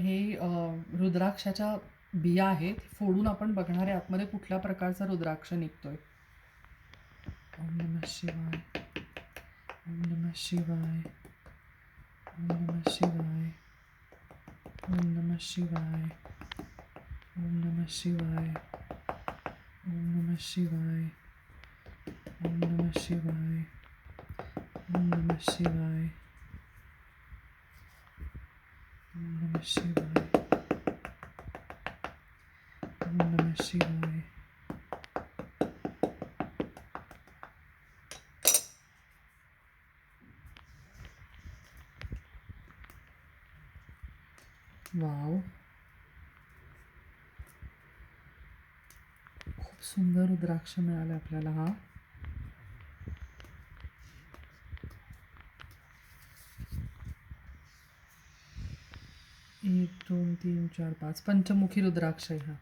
हे रुद्राक्षाच्या बिया आहेत. फोडून आपण बघणार आहे आतमध्ये कुठल्या प्रकारचा रुद्राक्ष निघतोय. ओम नमः शिवाय. ओम नमः शिवाय. ओम नमः शिवाय. ओम नमः शिवाय. ओम नमः शिवाय. ओम नमः शिवाय. ओम नमः शिवाय. ओम नमः शिवाय. ओम नमः शिवाय. ओम नमः शिवाय. वाव, खूप सुंदर रुद्राक्ष मिळाले आपल्याला. हा 1 2 3 4 5 पंचमुखी रुद्राक्ष आहे हा.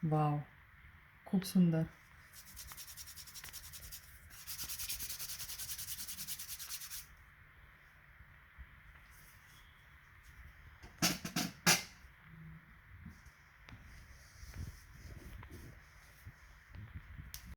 वाव, खूप सुंदर.